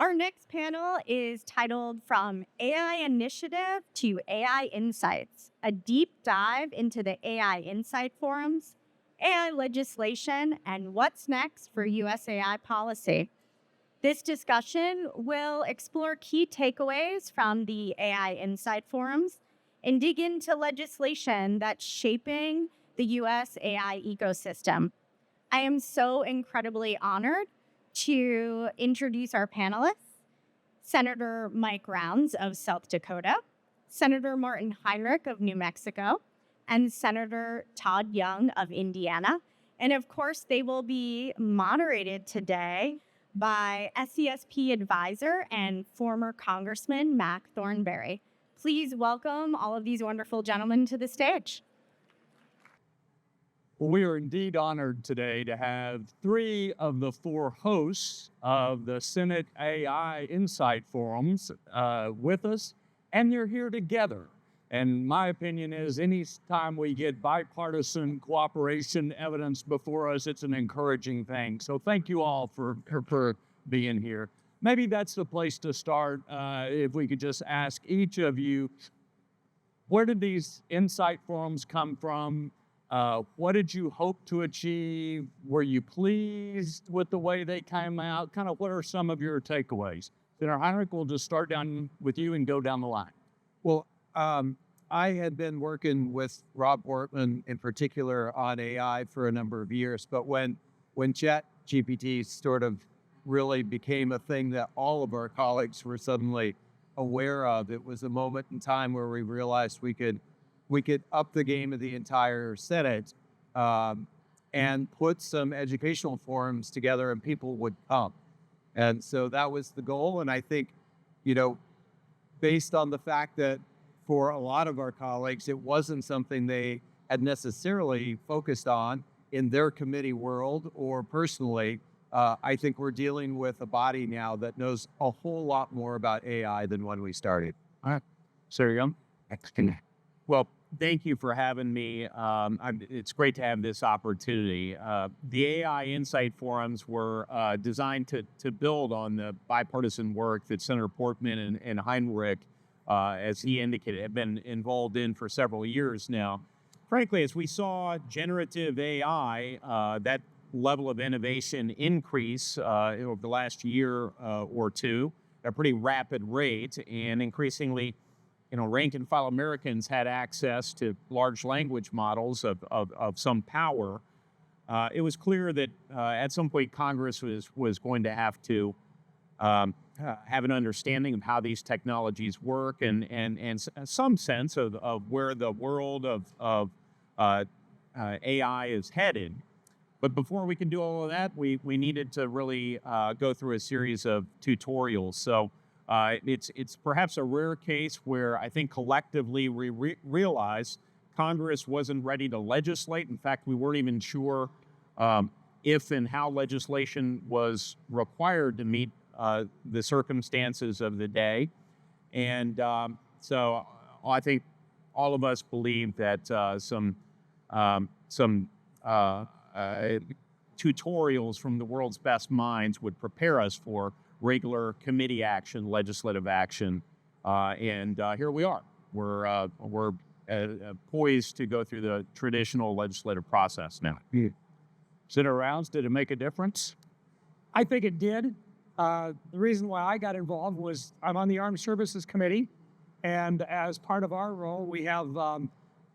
Our next panel is titled From AI Initiative to AI Insights, a deep dive into the AI Insight Forums, AI legislation, and what's next for US AI policy. This discussion will explore key takeaways from the AI Insight Forums and dig into legislation that's shaping the US AI ecosystem. I am so incredibly honored to introduce our panelists, Senator Mike Rounds of South Dakota, Senator Martin Heinrich of New Mexico, and Senator Todd Young of Indiana. And of course, they will be moderated today by SCSP advisor and former Congressman Mac Thornberry. Please welcome all of these wonderful gentlemen to the stage. Well, we are indeed honored today to have three of the four hosts of the Senate AI Insight Forums with us, and they're here together. And my opinion is any time we get bipartisan cooperation evidence before us, it's an encouraging thing. So thank you all for being here. Maybe that's the place to start. If we could just ask each of you, where did these Insight Forums come from? What did you hope to achieve? Were you pleased with the way they came out? Kind of what are some of your takeaways? Senator Heinrich, we'll just start down with you and go down the line. Well, I had been working with Rob Wortman in particular on AI for a number of years, but when ChatGPT sort of really became a thing that all of our colleagues were suddenly aware of, it was a moment in time where we realized we could up the game of the entire Senate and put some educational forums together and people would come. And so that was the goal. And I think, based on the fact that for a lot of our colleagues, it wasn't something they had necessarily focused on in their committee world or personally, I think we're dealing with a body now that knows a whole lot more about AI than when we started. All right. Senator Young? Well, thank you for having me. It's great to have this opportunity. The AI Insight Forums were designed to build on the bipartisan work that Senator Portman and Heinrich, as he indicated, have been involved in for several years now. Frankly, as we saw generative AI, that level of innovation increase over the last year or two at a pretty rapid rate, and increasingly, rank and file Americans had access to large language models of some power. It was clear that at some point Congress was going to have to have an understanding of how these technologies work and some sense of where the world of AI is headed. But before we can do all of that, we needed to really go through a series of tutorials. So it's perhaps a rare case where I think collectively we realized Congress wasn't ready to legislate. In fact, we weren't even sure if and how legislation was required to meet the circumstances of the day. And so I think all of us believe that some tutorials from the world's best minds would prepare us for regular committee action, legislative action, and here we are. We're poised to go through the traditional legislative process now. Senator Rounds, did it make a difference? I think it did. The reason why I got involved was I'm on the Armed Services Committee, and as part of our role, we have I'm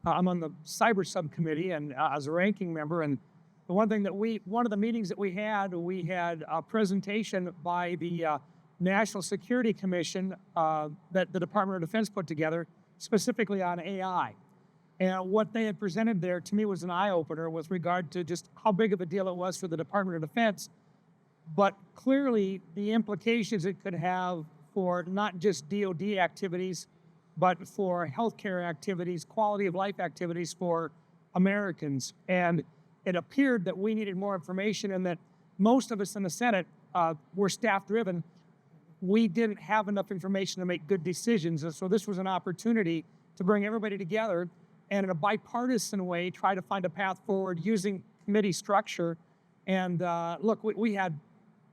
on the Cyber Subcommittee, and as a ranking member, and the one of the meetings that we had a presentation by the National Security Commission that the Department of Defense put together specifically on AI. And what they had presented there to me was an eye-opener with regard to just how big of a deal it was for the Department of Defense, but clearly the implications it could have for not just DoD activities, but for healthcare activities, quality of life activities for Americans. And it appeared that we needed more information and that most of us in the Senate were staff-driven. We didn't have enough information to make good decisions. And so this was an opportunity to bring everybody together and in a bipartisan way, try to find a path forward using committee structure. And look, we had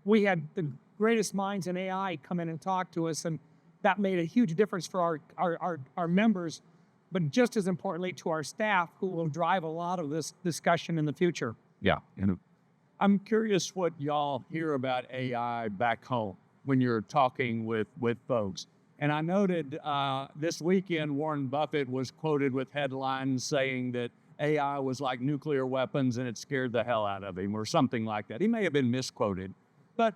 the greatest minds in AI come in and talk to us, and that made a huge difference for our members, but just as importantly to our staff, who will drive a lot of this discussion in the future. Yeah. And I'm curious what y'all hear about AI back home when you're talking with folks. And I noted this weekend, Warren Buffett was quoted with headlines saying that AI was like nuclear weapons and it scared the hell out of him or something like that. He may have been misquoted, but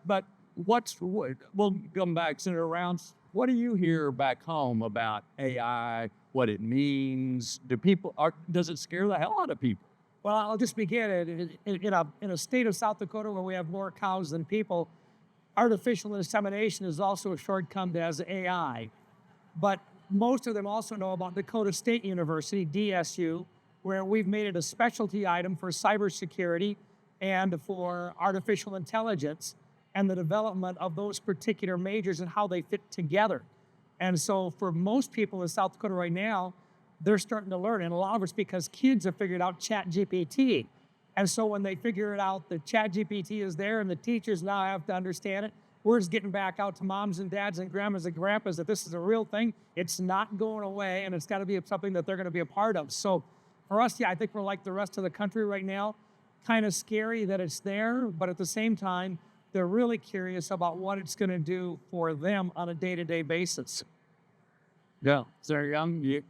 we'll come back, Senator Rounds. What do you hear back home about AI, what it means? Does it scare the hell out of people? Well, I'll just begin. In a state of South Dakota where we have more cows than people, artificial insemination is also shortcoming as AI. But most of them also know about Dakota State University, DSU, where we've made it a specialty item for cybersecurity and for artificial intelligence and the development of those particular majors and how they fit together. And so for most people in South Dakota right now, they're starting to learn. And a lot of it's because kids have figured out ChatGPT. And so when they figure it out, the ChatGPT is there and the teachers now have to understand it. We're just getting back out to moms and dads and grandmas and grandpas that this is a real thing. It's not going away, and it's got to be something that they're going to be a part of. So for us, yeah, I think we're like the rest of the country right now. Kind of scary that it's there, but at the same time, they're really curious about what it's going to do for them on a day-to-day basis. Yeah. Senator Young,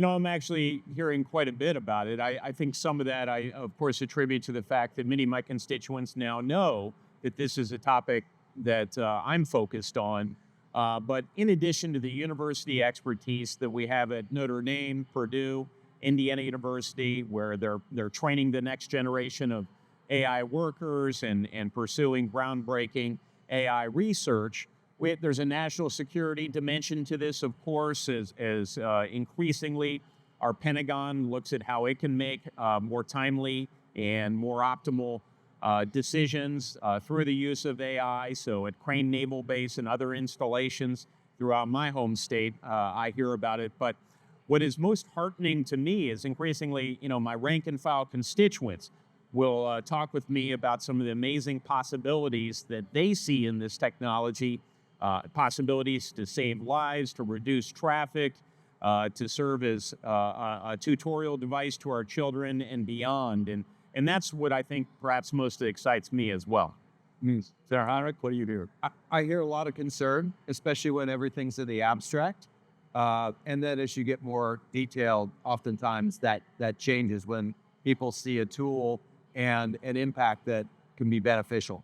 I'm actually hearing quite a bit about it. I think some of that I, of course, attribute to the fact that many of my constituents now know that this is a topic that I'm focused on. But in addition to the university expertise that we have at Notre Dame, Purdue, Indiana University, where they're training the next generation of AI workers and pursuing groundbreaking AI research, there's a national security dimension to this, of course, as increasingly our Pentagon looks at how it can make more timely and more optimal decisions through the use of AI. So at Crane Naval Base and other installations throughout my home state, I hear about it. But what is most heartening to me is increasingly, my rank and file constituents will talk with me about some of the amazing possibilities that they see in this technology. Possibilities to save lives, to reduce traffic, to serve as a tutorial device to our children and beyond. And that's what I think perhaps most excites me as well. Senator Heinrich, what do you hear? I hear a lot of concern, especially when everything's in the abstract. And then as you get more detailed, oftentimes that changes when people see a tool and an impact that can be beneficial.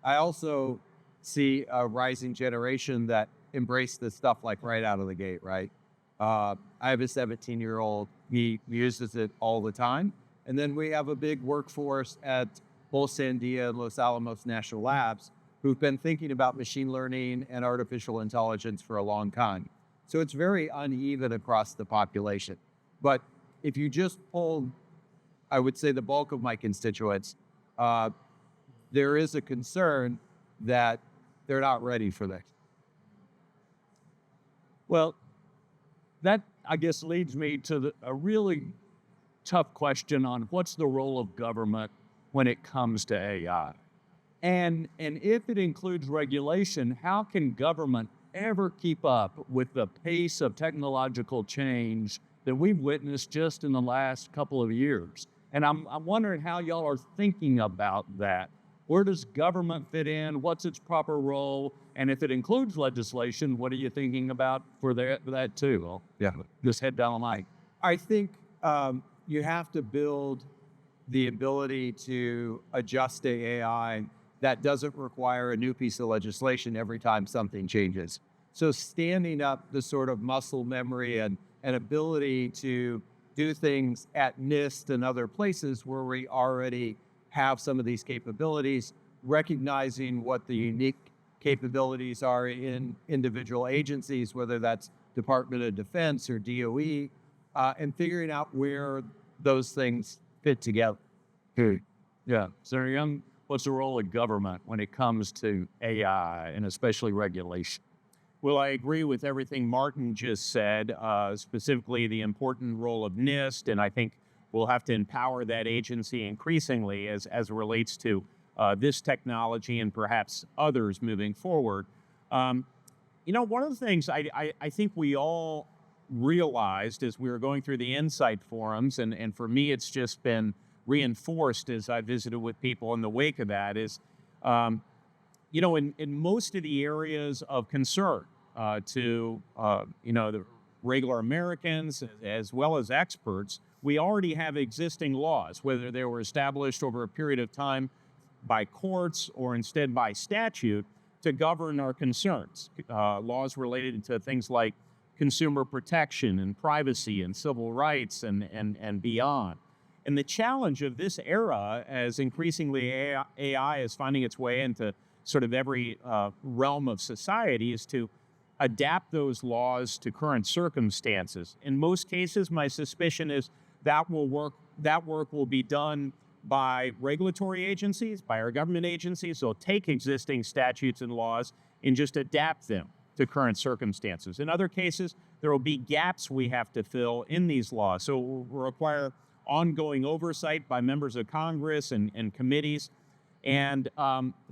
I also see a rising generation that embrace this stuff like right out of the gate, right? I have a 17-year-old, he uses it all the time. And then we have a big workforce at both Sandia and Los Alamos National Labs who've been thinking about machine learning and artificial intelligence for a long time. So it's very uneven across the population. But if you just polled, I would say the bulk of my constituents, there is a concern that they're not ready for this. Well, that, I guess, leads me to a really tough question on what's the role of government when it comes to AI. And if it includes regulation, how can government ever keep up with the pace of technological change that we've witnessed just in the last couple of years? And I'm wondering how y'all are thinking about that. Where does government fit in? What's its proper role? And if it includes legislation, what are you thinking about for that too? Well, Yeah. just head down the line. I think you have to build the ability to adjust to AI that doesn't require a new piece of legislation every time something changes. So standing up the sort of muscle memory and ability to do things at NIST and other places where we already have some of these capabilities, recognizing what the unique capabilities are in individual agencies, whether that's Department of Defense or DOE, and figuring out where those things fit together. Yeah. Senator Young, what's the role of government when it comes to AI and especially regulation? Well, I agree with everything Martin just said, specifically the important role of NIST, and I think we'll have to empower that agency increasingly as it relates to this technology and perhaps others moving forward. One of the things I think we all realized as we were going through the Insight forums, and for me, it's just been reinforced as I visited with people in the wake of that, is, in most of the areas of concern to, the regular Americans as well as experts, we already have existing laws, whether they were established over a period of time by courts or instead by statute, to govern our concerns. Laws related to things like consumer protection and privacy and civil rights and beyond. And the challenge of this era, as increasingly AI is finding its way into sort of every realm of society, is to adapt those laws to current circumstances. In most cases, my suspicion is that work will be done by regulatory agencies, by our government agencies. They'll take existing statutes and laws and just adapt them to current circumstances. In other cases, there will be gaps we have to fill in these laws. So it will require ongoing oversight by members of Congress and committees, and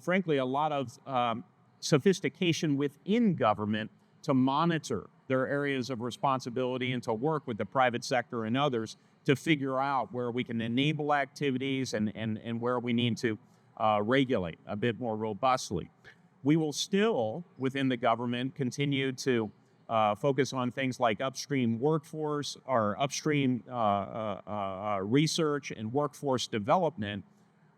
frankly, a lot of sophistication within government to monitor their areas of responsibility and to work with the private sector and others to figure out where we can enable activities and where we need to regulate a bit more robustly. We will still, within the government, continue to focus on things like upstream workforce or upstream research and workforce development.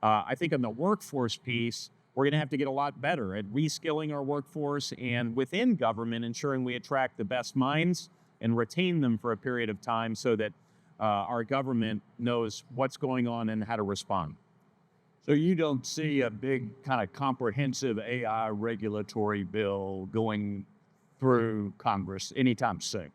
I think on the workforce piece, we're going to have to get a lot better at reskilling our workforce, and within government, ensuring we attract the best minds and retain them for a period of time so that our government knows what's going on and how to respond. So you don't see a big kind of comprehensive AI regulatory bill going through Congress anytime soon?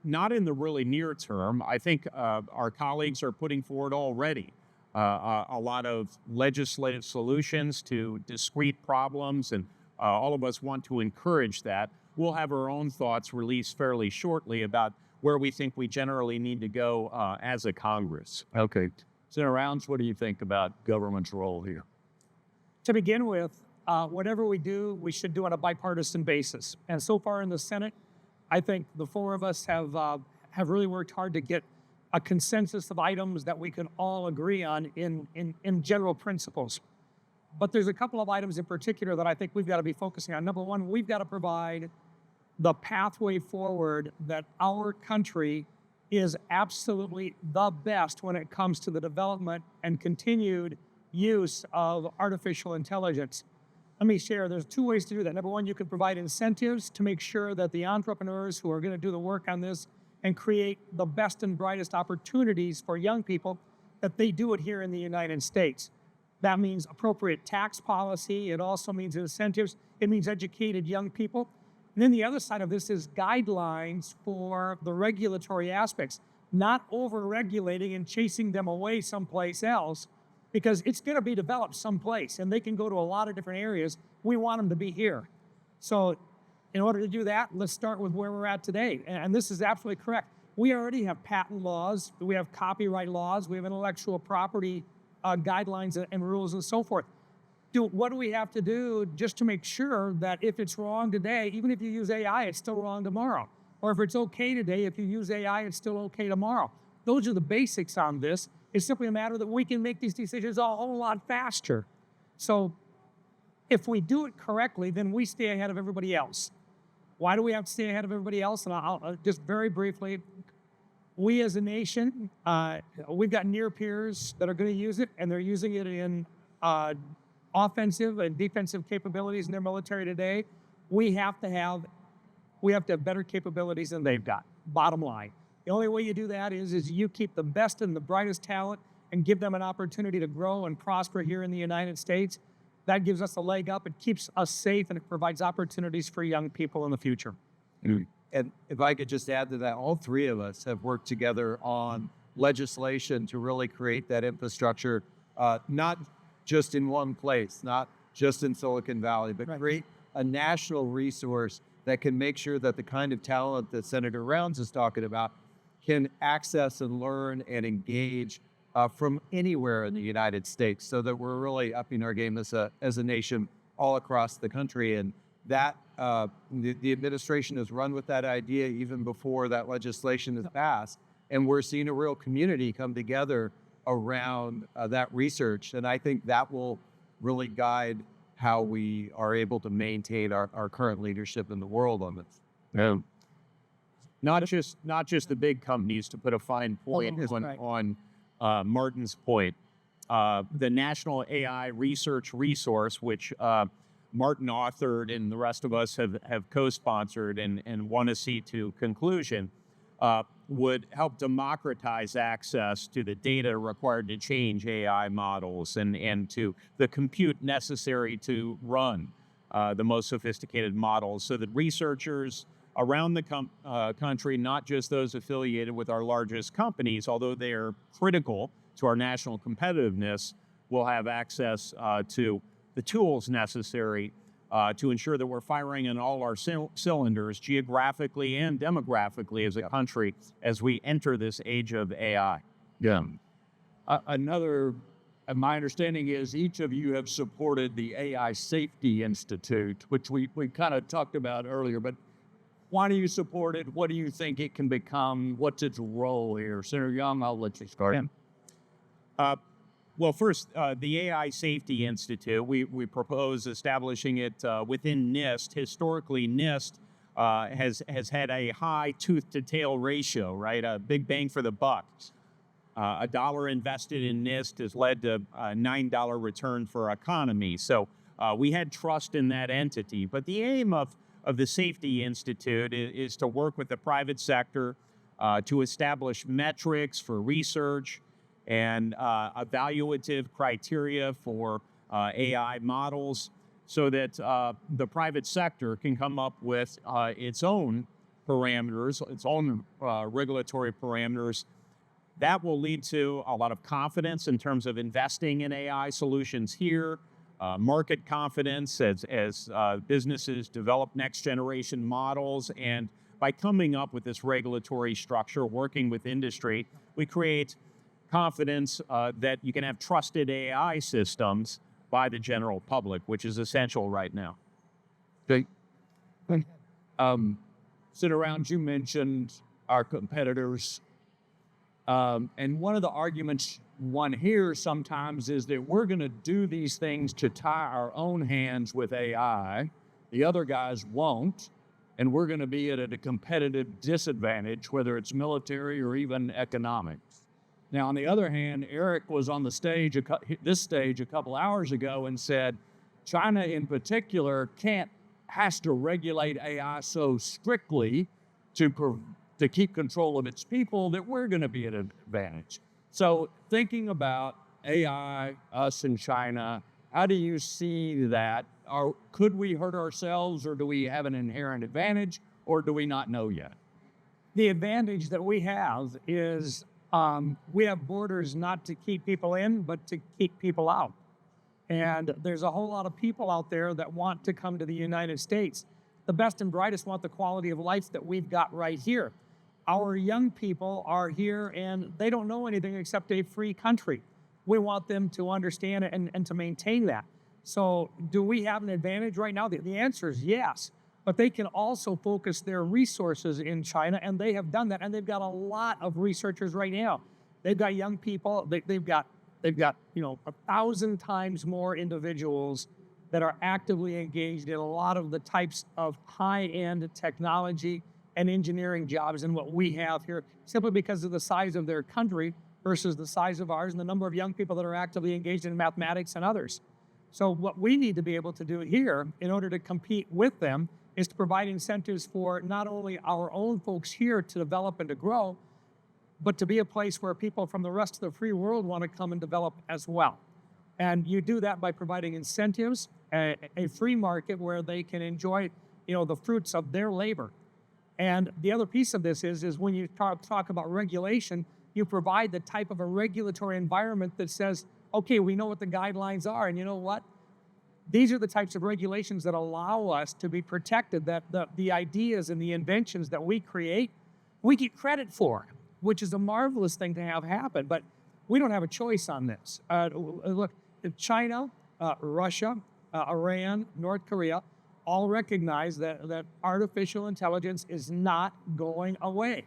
Not in the really near term. I think our colleagues are putting forward already a lot of legislative solutions to discrete problems, and all of us want to encourage that. We'll have our own thoughts released fairly shortly about where we think we generally need to go as a Congress. Okay. Senator Rounds, what do you think about government's role here? To begin with, whatever we do, we should do on a bipartisan basis. And so far in the Senate, I think the four of us have really worked hard to get a consensus of items that we can all agree on in general principles. But there's a couple of items in particular that I think we've got to be focusing on. Number one, we've got to provide the pathway forward that our country is absolutely the best when it comes to the development and continued use of artificial intelligence. Let me share, there's two ways to do that. Number one, you can provide incentives to make sure that the entrepreneurs who are going to do the work on this and create the best and brightest opportunities for young people, that they do it here in the United States. That means appropriate tax policy. It also means incentives. It means educated young people. And then the other side of this is guidelines for the regulatory aspects, not over-regulating and chasing them away someplace else, because it's going to be developed someplace, and they can go to a lot of different areas. We want them to be here. So in order to do that, let's start with where we're at today. And this is absolutely correct. We already have patent laws, we have copyright laws, we have intellectual property guidelines and rules and so forth. What do we have to do just to make sure that if it's wrong today, even if you use AI, it's still wrong tomorrow? Or if it's okay today, if you use AI, it's still okay tomorrow? Those are the basics on this. It's simply a matter that we can make these decisions a whole lot faster. So if we do it correctly, then we stay ahead of everybody else. Why do we have to stay ahead of everybody else? And I'll just very briefly, we as a nation, we've got near peers that are going to use it, and they're using it in offensive and defensive capabilities in their military today. We have to have better capabilities than they've got, bottom line. The only way you do that is you keep the best and the brightest talent and give them an opportunity to grow and prosper here in the United States. That gives us a leg up. It keeps us safe, and it provides opportunities for young people in the future. And if I could just add to that, all three of us have worked together on legislation to really create that infrastructure, not just in one place, not just in Silicon Valley, but create a national resource that can make sure that the kind of talent that Senator Rounds is talking about can access and learn and engage from anywhere in the United States, so that we're really upping our game as a nation all across the country. And that the administration has run with that idea even before that legislation is passed, and we're seeing a real community come together around that research. And I think that will really guide how we are able to maintain our current leadership in the world on this. Yeah. Not just the big companies, to put a fine point on Martin's point. The National AI Research Resource, which Martin authored and the rest of us have co-sponsored and want to see to conclusion, would help democratize access to the data required to change AI models and to the compute necessary to run the most sophisticated models, so that researchers around the country, not just those affiliated with our largest companies, although they are critical to our national competitiveness, will have access to the tools necessary to ensure that we're firing on all our cylinders, geographically and demographically as a country, as we enter this age of AI. Yeah. My understanding is each of you have supported the AI Safety Institute, which we kind of talked about earlier, but why do you support it? What do you think it can become? What's its role here? Senator Young, I'll let you start. Yeah. Well, first, the AI Safety Institute, we propose establishing it within NIST. Historically, NIST has had a high tooth-to-tail ratio, right? A big bang for the buck. A dollar invested in NIST has led to a $9 return for economy. So we had trust in that entity. But the aim of the Safety Institute is to work with the private sector to establish metrics for research and evaluative criteria for AI models, so that the private sector can come up with its own parameters, its own regulatory parameters. That will lead to a lot of confidence in terms of investing in AI solutions here, market confidence as businesses develop next generation models. And by coming up with this regulatory structure, working with industry, we create confidence that you can have trusted AI systems by the general public, which is essential right now. Okay. Sit around, you mentioned our competitors. And one of the arguments one hears sometimes is that we're going to do these things to tie our own hands with AI. The other guys won't. And we're going to be at a competitive disadvantage, whether it's military or even economics. Now, on the other hand, Eric was on the stage, this stage a couple hours ago, and said China in particular has to regulate AI so strictly to keep control of its people that we're going to be at an advantage. So thinking about AI, us and China, how do you see that? Could we hurt ourselves, or do we have an inherent advantage, or do we not know yet? The advantage that we have is we have borders not to keep people in, but to keep people out. And there's a whole lot of people out there that want to come to the United States. The best and brightest want the quality of life that we've got right here. Our young people are here and they don't know anything except a free country. We want them to understand it and to maintain that. So do we have an advantage right now? The answer is yes. But they can also focus their resources in China, and they have done that, and they've got a lot of researchers right now. They've got young people. They've got 1,000 times more individuals that are actively engaged in a lot of the types of high-end technology and engineering jobs than what we have here, simply because of the size of their country versus the size of ours and the number of young people that are actively engaged in mathematics and others. So what we need to be able to do here in order to compete with them is to provide incentives for not only our own folks here to develop and to grow, but to be a place where people from the rest of the free world want to come and develop as well. And you do that by providing incentives, a free market where they can enjoy, the fruits of their labor. And the other piece of this is when you talk about regulation, you provide the type of a regulatory environment that says, okay, we know what the guidelines are, and you know what? These are the types of regulations that allow us to be protected, that the ideas and the inventions that we create, we get credit for, which is a marvelous thing to have happen. But we don't have a choice on this. Look, China, Russia, Iran, North Korea, all recognize that artificial intelligence is not going away.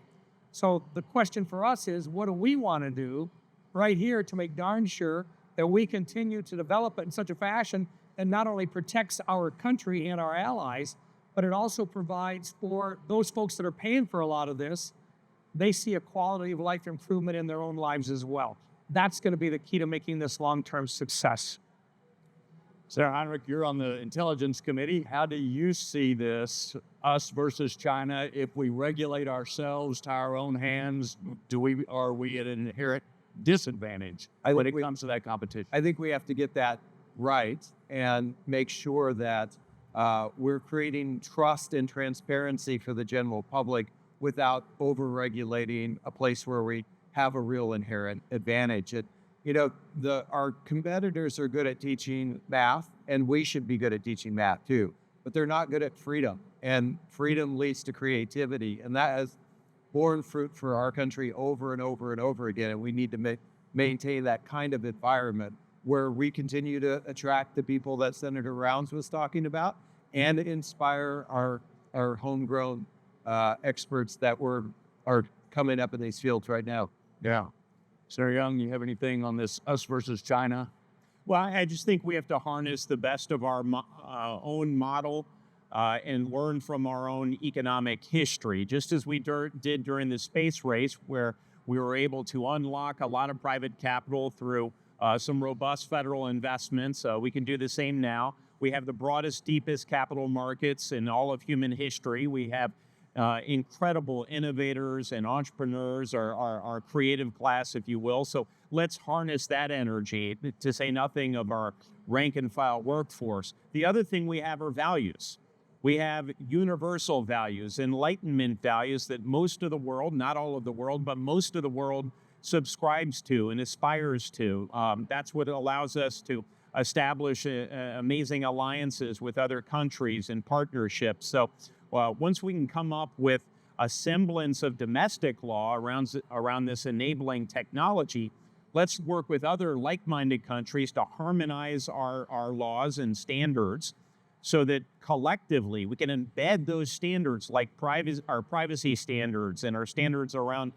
So the question for us is, what do we want to do right here to make darn sure that we continue to develop it in such a fashion that not only protects our country and our allies, but it also provides for those folks that are paying for a lot of this, they see a quality of life improvement in their own lives as well. That's going to be the key to making this long-term success. Sarah Heinrich, you're on the Intelligence Committee. How do you see this, us versus China? If we regulate ourselves, tie our own hands, are we at an inherent disadvantage when it comes to that competition? I think we have to get that right and make sure that we're creating trust and transparency for the general public without over-regulating a place where we have a real inherent advantage. Our competitors are good at teaching math, and we should be good at teaching math too, but they're not good at freedom, and freedom leads to creativity, and that has borne fruit for our country over and over and over again, and we need to maintain that kind of environment where we continue to attract the people that Senator Rounds was talking about and inspire our homegrown experts that are coming up in these fields right now. Yeah. Sarah Young, you have anything on this us versus China? Well, I just think we have to harness the best of our own model and learn from our own economic history, just as we did during the space race, where we were able to unlock a lot of private capital through some robust federal investments. We can do the same now. We have the broadest, deepest capital markets in all of human history. We have incredible innovators and entrepreneurs, our creative class, if you will. So let's harness that energy, to say nothing of our rank and file workforce. The other thing we have are values. We have universal values, enlightenment values that most of the world, not all of the world, but most of the world subscribes to and aspires to. That's what allows us to establish amazing alliances with other countries and partnerships. So once we can come up with a semblance of domestic law around this enabling technology, let's work with other like-minded countries to harmonize our laws and standards so that collectively we can embed those standards like our privacy standards and our standards around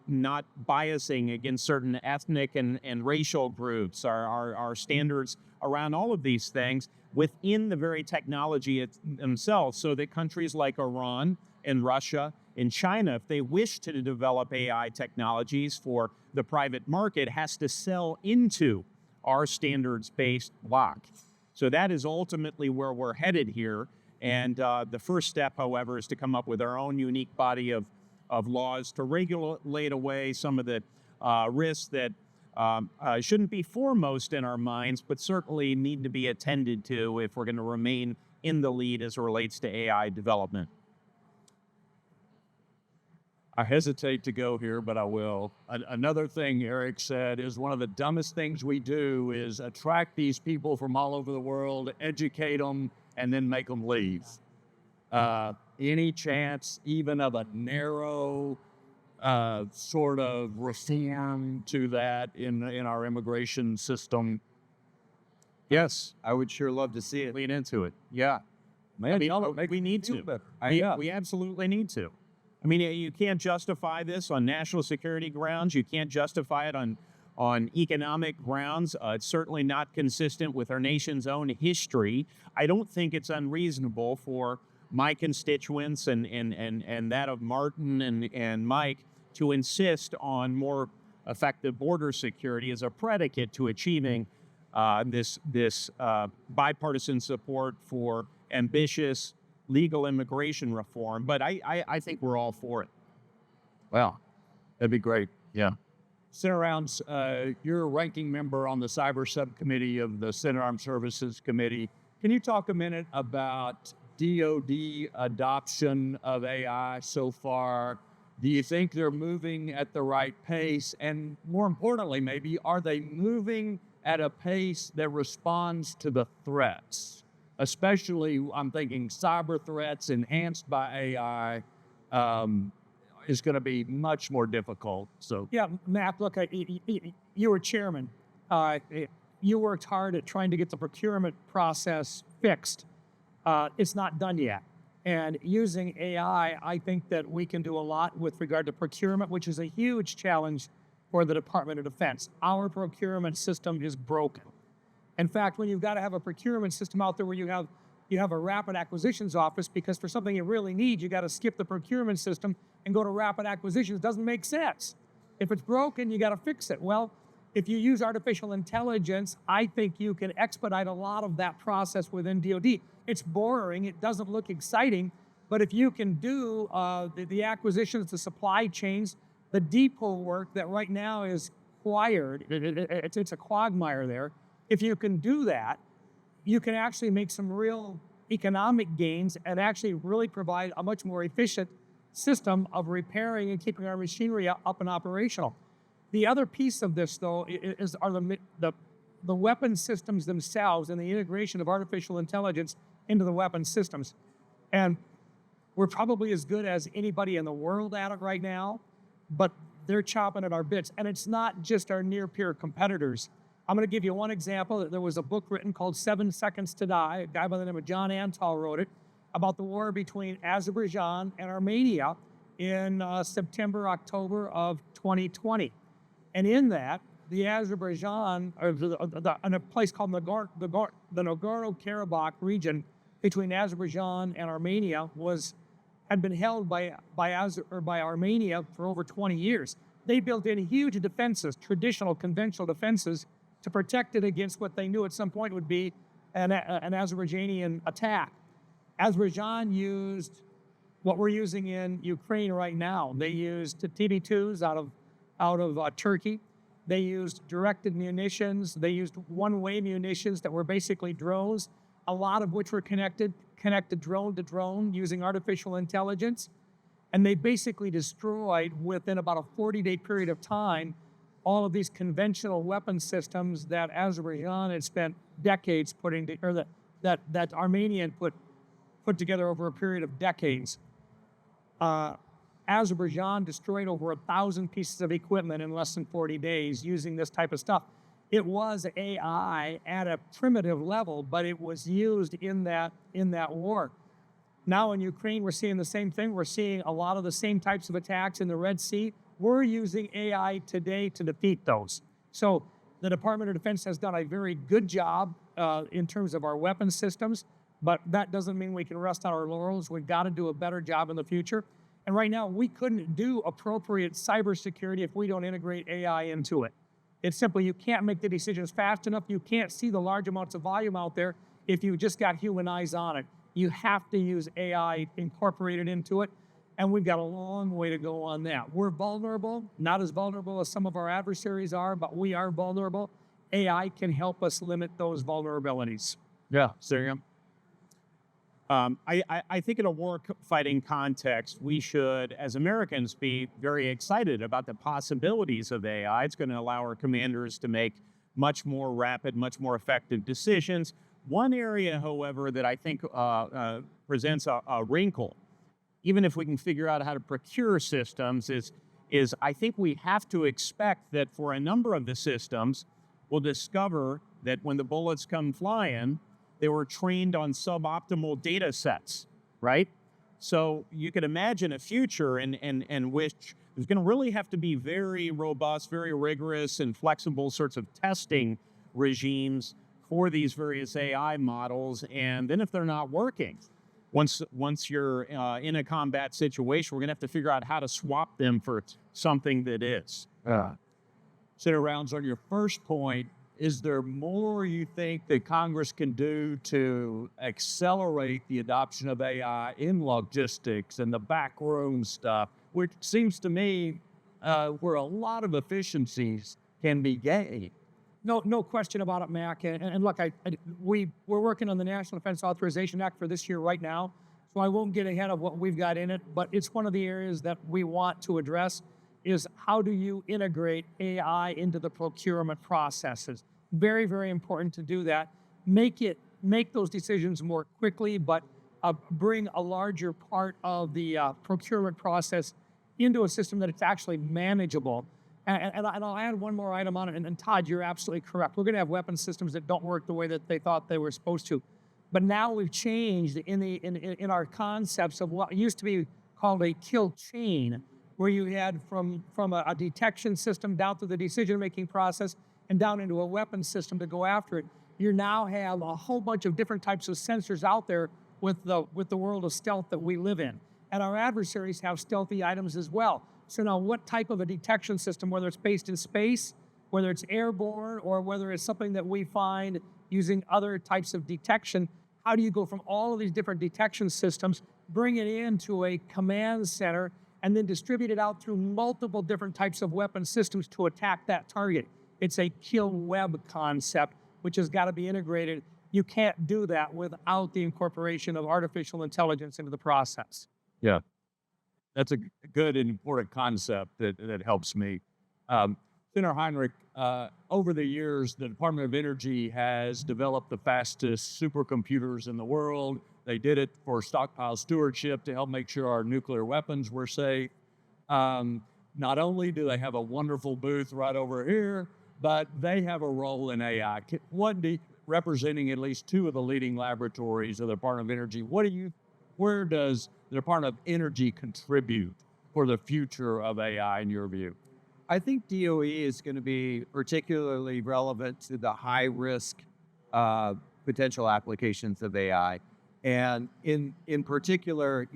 not biasing against certain ethnic and racial groups, our standards around all of these things within the very technology themselves, so that countries like Iran and Russia and China, if they wish to develop AI technologies for the private market, has to sell into our standards-based block. So that is ultimately where we're headed here. And the first step, however, is to come up with our own unique body of laws to regulate away some of the risks that shouldn't be foremost in our minds, but certainly need to be attended to if we're going to remain in the lead as it relates to AI development. I hesitate to go here, but I will. Another thing Eric said is one of the dumbest things we do is attract these people from all over the world, educate them, and then make them leave. Any chance even of a narrow sort of reform to that in our immigration system? Yes, I would sure love to see it. lean into it. Yeah, Man, we need to. We absolutely need to. I mean, you can't justify this on national security grounds. You can't justify it on economic grounds. It's certainly not consistent with our nation's own history. I don't think it's unreasonable for my constituents and that of Martin and Mike to insist on more effective border security as a predicate to achieving this bipartisan support for ambitious legal immigration reform. But I think we're all for it. Well, that'd be great. Yeah. Senator Rounds, you're a ranking member on the Cyber Subcommittee of the Senate Armed Services Committee. Can you talk a minute about DoD adoption of AI so far? Do you think they're moving at the right pace? And more importantly, maybe, are they moving at a pace that responds to the threats? Especially, I'm thinking cyber threats enhanced by AI. is going to be much more difficult. So Yeah, Mac, look, you were chairman. You worked hard at trying to get the procurement process fixed. It's not done yet. And using AI, I think that we can do a lot with regard to procurement, which is a huge challenge for the Department of Defense. Our procurement system is broken. In fact, when you've got to have a procurement system out there where you have a rapid acquisitions office, because for something you really need, you got to skip the procurement system and go to rapid acquisitions. It doesn't make sense. If it's broken, you got to fix it. Well, if you use artificial intelligence, I think you can expedite a lot of that process within DoD. It's boring, it doesn't look exciting, but if you can do the acquisitions, the supply chains, the depot work that right now is required, it's a quagmire there. If you can do that, you can actually make some real economic gains and actually really provide a much more efficient system of repairing and keeping our machinery up and operational. The other piece of this, though, are the weapon systems themselves and the integration of artificial intelligence into the weapon systems. And we're probably as good as anybody in the world at it right now, but they're chopping at our bits. And it's not just our near-peer competitors. I'm going to give you one example. There was a book written called 7 Seconds to Die. A guy by the name of John Antal wrote it about the war between Azerbaijan and Armenia in September, October of 2020. And in that, the Azerbaijan, in a place called the Nagorno-Karabakh region between Azerbaijan and Armenia had been held by Armenia for over 20 years. They built in huge defenses, traditional, conventional defenses, to protect it against what they knew at some point would be an Azerbaijani attack. Azerbaijan used what we're using in Ukraine right now. They used TB2s out of Turkey. They used directed munitions. They used one-way munitions that were basically drones, a lot of which were connected drone to drone using artificial intelligence. And they basically destroyed, within about a 40-day period of time, all of these conventional weapon systems that Azerbaijan had spent decades that Armenia had put together over a period of decades. Azerbaijan destroyed over 1,000 pieces of equipment in less than 40 days using this type of stuff. It was AI at a primitive level, but it was used in that war. Now in Ukraine, we're seeing the same thing. We're seeing a lot of the same types of attacks in the Red Sea. We're using AI today to defeat those. So the Department of Defense has done a very good job in terms of our weapon systems, but that doesn't mean we can rest on our laurels. We've got to do a better job in the future. And right now, we couldn't do appropriate cybersecurity if we don't integrate AI into it. It's simply, you can't make the decisions fast enough. You can't see the large amounts of volume out there if you just got human eyes on it. You have to use AI incorporated into it, and we've got a long way to go on that. We're vulnerable, not as vulnerable as some of our adversaries are, but we are vulnerable. AI can help us limit those vulnerabilities. yeah, so I think in a war-fighting context, we should, as Americans, be very excited about the possibilities of AI. It's going to allow our commanders to make much more rapid, much more effective decisions. One area, however, that I think presents a wrinkle, even if we can figure out how to procure systems, is I think we have to expect that for a number of the systems, we'll discover that when the bullets come flying, they were trained on suboptimal data sets, right? So you could imagine a future in which there's going to really have to be very robust, very rigorous, and flexible sorts of testing regimes for these various AI models. And then if they're not working, once you're in a combat situation, we're going to have to figure out how to swap them for something that is. Senator Rounds, on your first point, is there more you think that Congress can do to accelerate the adoption of AI in logistics and the backroom stuff, which seems to me where a lot of efficiencies can be gained? No question about it, Mac. And look, we're working on the National Defense Authorization Act for this year right now, so I won't get ahead of what we've got in it, but it's one of the areas that we want to address is how do you integrate AI into the procurement processes? Very, very important to do that. Make those decisions more quickly, but bring a larger part of the procurement process into a system that it's actually manageable. And I'll add one more item on it. And Todd, you're absolutely correct. We're going to have weapon systems that don't work the way that they thought they were supposed to. But now we've changed in our concepts of what used to be called a kill chain, where you had from a detection system down through the decision-making process and down into a weapon system to go after it. You now have a whole bunch of different types of sensors out there with the world of stealth that we live in. And our adversaries have stealthy items as well. So now what type of a detection system, whether it's based in space, whether it's airborne, or whether it's something that we find using other types of detection, how do you go from all of these different detection systems, bring it into a command center, and then distribute it out through multiple different types of weapon systems to attack that target? It's a kill web concept, which has got to be integrated. You can't do that without the incorporation of artificial intelligence into the process. Yeah, that's a good and important concept that helps me. Senator Heinrich, over the years, the Department of Energy has developed the fastest supercomputers in the world. They did it for stockpile stewardship to help make sure our nuclear weapons were safe. Not only do they have a wonderful booth right over here, but they have a role in AI. Representing at least two of the leading laboratories of the Department of Energy, where does the Department of Energy contribute for the future of AI in your view? I think DOE is going to be particularly relevant to the high-risk potential applications of AI. And in particular,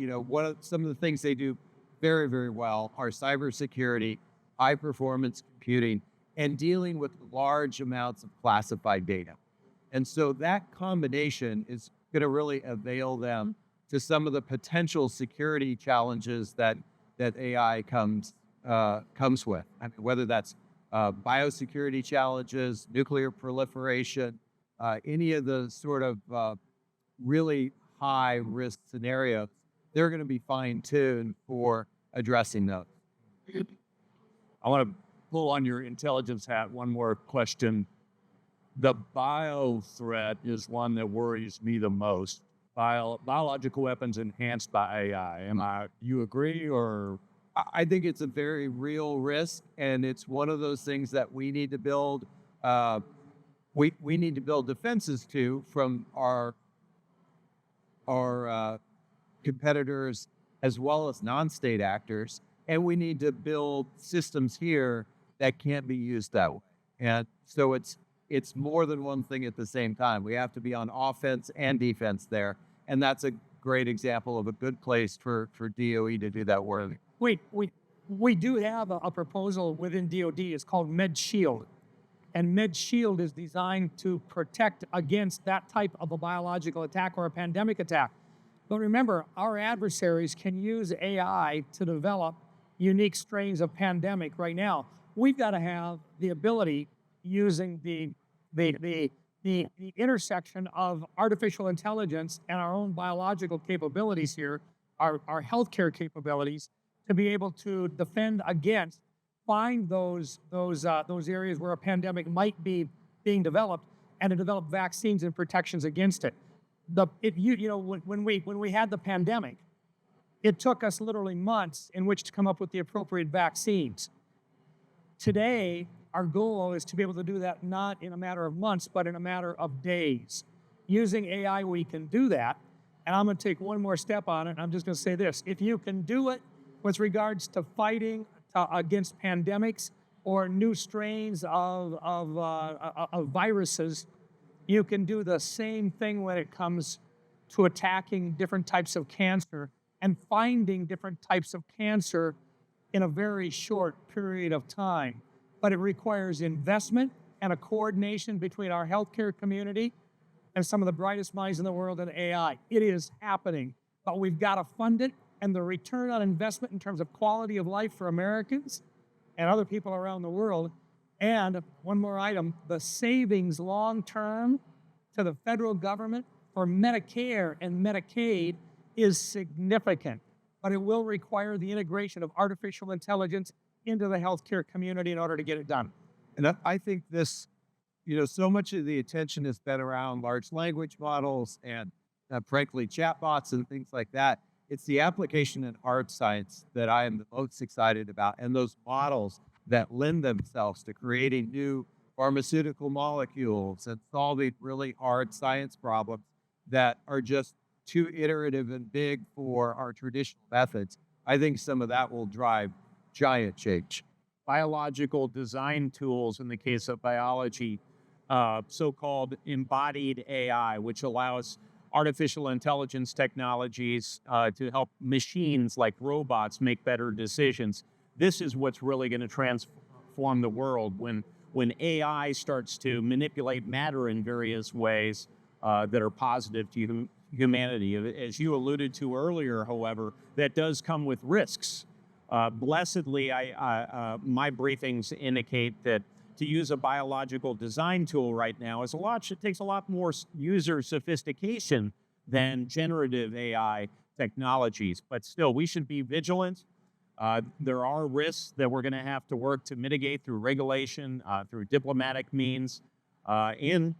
some of the things they do very, very well are cybersecurity, high-performance computing, and dealing with large amounts of classified data. And so that combination is going to really avail them to some of the potential security challenges that AI comes with. I mean, whether that's biosecurity challenges, nuclear proliferation, any of the sort of really high risk scenarios, they're going to be fine-tuned for addressing those. I want to pull on your intelligence hat one more question. The bio threat is one that worries me the most. Biological weapons enhanced by AI. You agree, or? I think it's a very real risk, and it's one of those things that we need to build. We need to build defenses to from our competitors as well as non-state actors, and we need to build systems here that can't be used that way. And so it's more than one thing at the same time. We have to be on offense and defense there, and that's a great example of a good place for DOE to do that work. We do have a proposal within DoD. It's called MedShield. And MedShield is designed to protect against that type of a biological attack or a pandemic attack. But remember, our adversaries can use AI to develop unique strains of pandemic right now. We've got to have the ability, using the intersection of artificial intelligence and our own biological capabilities here, our healthcare capabilities, to be able to defend against, find those areas where a pandemic might be being developed, and to develop vaccines and protections against it. When we had the pandemic, it took us literally months in which to come up with the appropriate vaccines. Today, our goal is to be able to do that not in a matter of months, but in a matter of days. Using AI, we can do that. And I'm going to take one more step on it. I'm just going to say this. If you can do it with regards to fighting against pandemics or new strains of viruses, you can do the same thing when it comes to attacking different types of cancer and finding different types of cancer in a very short period of time. But it requires investment and a coordination between our healthcare community and some of the brightest minds in the world in AI. It is happening, but we've got to fund it, and the return on investment in terms of quality of life for Americans and other people around the world. And one more item, the savings long-term to the federal government for Medicare and Medicaid is significant, but it will require the integration of artificial intelligence into the healthcare community in order to get it done. And I think this, so much of the attention has been around large language models and frankly, chatbots and things like that. it's the application in hard science that I am the most excited about, and those models that lend themselves to creating new pharmaceutical molecules and solving really hard science problems that are just too iterative and big for our traditional methods. I think some of that will drive giant change. Biological design tools, in the case of biology, so-called embodied AI, which allows artificial intelligence technologies to help machines like robots make better decisions. This is what's really going to transform the world when AI starts to manipulate matter in various ways that are positive to humanity. As you alluded to earlier, however, that does come with risks. Blessedly, my briefings indicate that to use a biological design tool right now it takes a lot more user sophistication than generative AI technologies. But still, we should be vigilant. There are risks that we're going to have to work to mitigate through regulation, through diplomatic means, and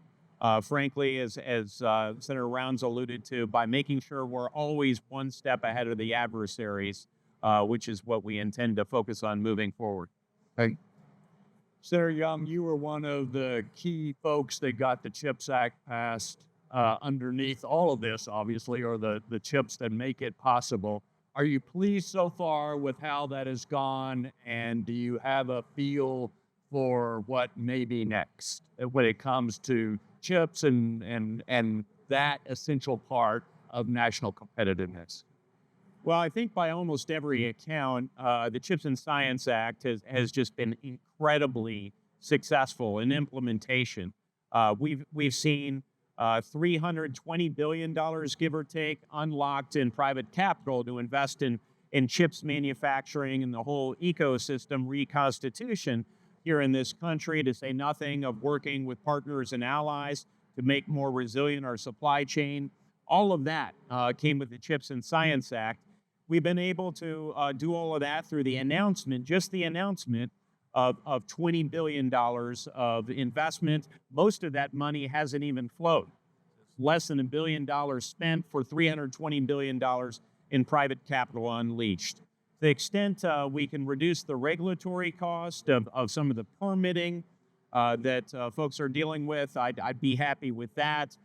frankly, as Senator Rounds alluded to, by making sure we're always one step ahead of the adversaries, which is what we intend to focus on moving forward. Right. Senator Young, you were one of the key folks that got the CHIPS Act passed. Underneath all of this, obviously, are the chips that make it possible. Are you pleased so far with how that has gone, and do you have a feel for what may be next when it comes to chips and that essential part of national competitiveness? Well, I think by almost every account, the CHIPS and Science Act has just been incredibly successful in implementation. We've seen $320 billion, give or take, unlocked in private capital to invest in chips manufacturing and the whole ecosystem reconstitution here in this country, to say nothing of working with partners and allies to make more resilient our supply chain. All of that came with the CHIPS and Science Act. We've been able to do all of that through the announcement, just the announcement of $20 billion of investment. Most of that money hasn't even flowed. Less than $1 billion spent for $320 billion in private capital unleashed. To the extent we can reduce the regulatory cost of some of the permitting that folks are dealing with, I'd be happy with that.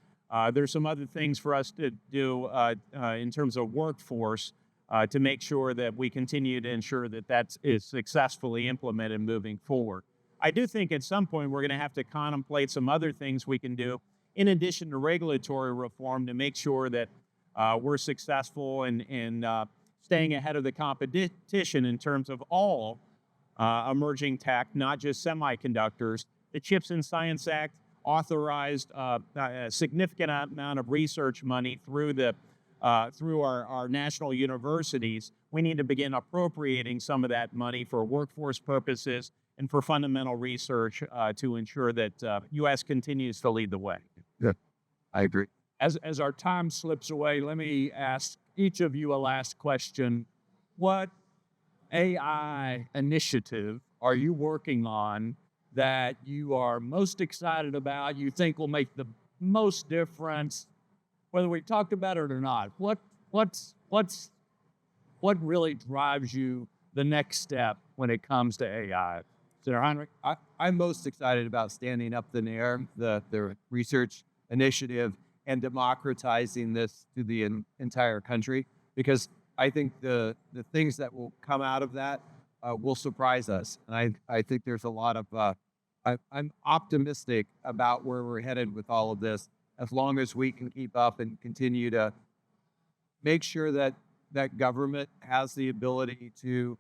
There's some other things for us to do in terms of workforce to make sure that we continue to ensure that that is successfully implemented moving forward. I do think at some point we're going to have to contemplate some other things we can do in addition to regulatory reform to make sure that we're successful in staying ahead of the competition in terms of all emerging tech, not just semiconductors. The CHIPS and Science Act authorized a significant amount of research money through our national universities. We need to begin appropriating some of that money for workforce purposes and for fundamental research to ensure that U.S. continues to lead the way. Yeah, I agree. As our time slips away, let me ask each of you a last question. What AI initiative are you working on that you are most excited about, you think will make the most difference, whether we talked about it or not? What really drives you the next step when it comes to AI? Senator Heinrich? I'm most excited about standing up the NAIR, the research initiative, and democratizing this to the entire country, because I think the things that will come out of that will surprise us. And I think there's a lot of, I'm optimistic about where we're headed with all of this, as long as we can keep up and continue to make sure that government has the ability to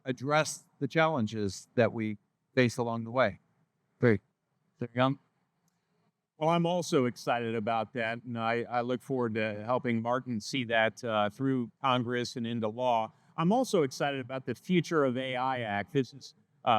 address the challenges that we face along the way. Great. Senator Young? Well, I'm also excited about that, and I look forward to helping Martin see that through Congress and into law. I'm also excited about the Future of AI Act. This is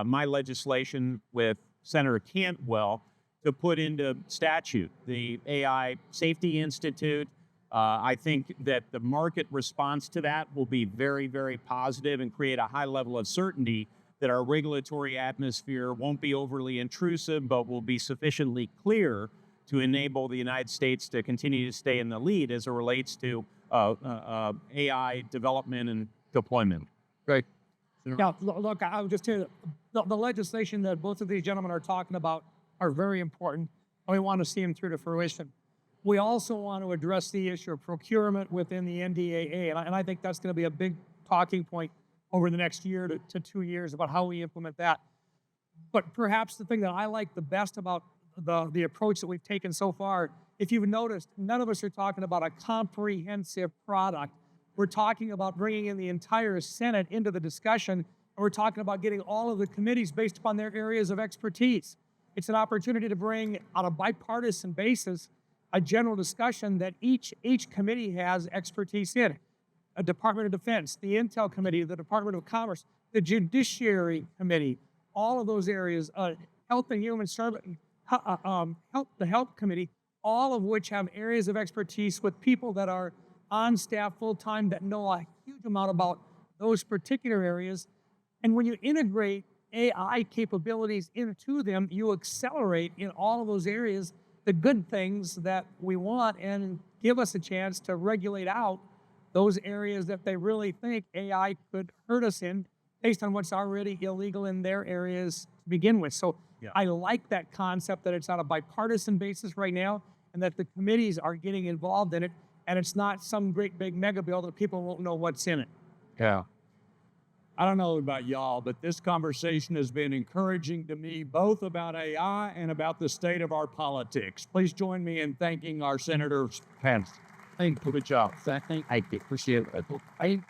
my legislation with Senator Cantwell to put into statute the AI Safety Institute. I think that the market response to that will be very, very positive and create a high level of certainty that our regulatory atmosphere won't be overly intrusive, but will be sufficiently clear to enable the United States to continue to stay in the lead as it relates to AI development and deployment. Great. Yeah, look, I would just tell you, the legislation that both of these gentlemen are talking about are very important, and we want to see them through to fruition. We also want to address the issue of procurement within the NDAA, and I think that's going to be a big talking point over the next year to 2 years about how we implement that. But perhaps the thing that I like the best about the approach that we've taken so far, if you've noticed, none of us are talking about a comprehensive product. We're talking about bringing in the entire Senate into the discussion, and we're talking about getting all of the committees based upon their areas of expertise. It's an opportunity to bring, on a bipartisan basis, a general discussion that each committee has expertise in. A Department of Defense, the Intel Committee, the Department of Commerce, the Judiciary Committee, all of those areas, Health and Human Service, the Health Committee, all of which have areas of expertise with people that are on staff full-time that know a huge amount about those particular areas. And when you integrate AI capabilities into them, you accelerate in all of those areas the good things that we want and give us a chance to regulate out those areas that they really think AI could hurt us in based on what's already illegal in their areas to begin with. So Yeah. I like that concept that it's on a bipartisan basis right now and that the committees are getting involved in it, and it's not some great big mega bill that people won't know what's in it. Yeah. I don't know about y'all, but this conversation has been encouraging to me, both about AI and about the state of our politics. Please join me in thanking our senators. Thank you. Good job. Thank you. Appreciate it.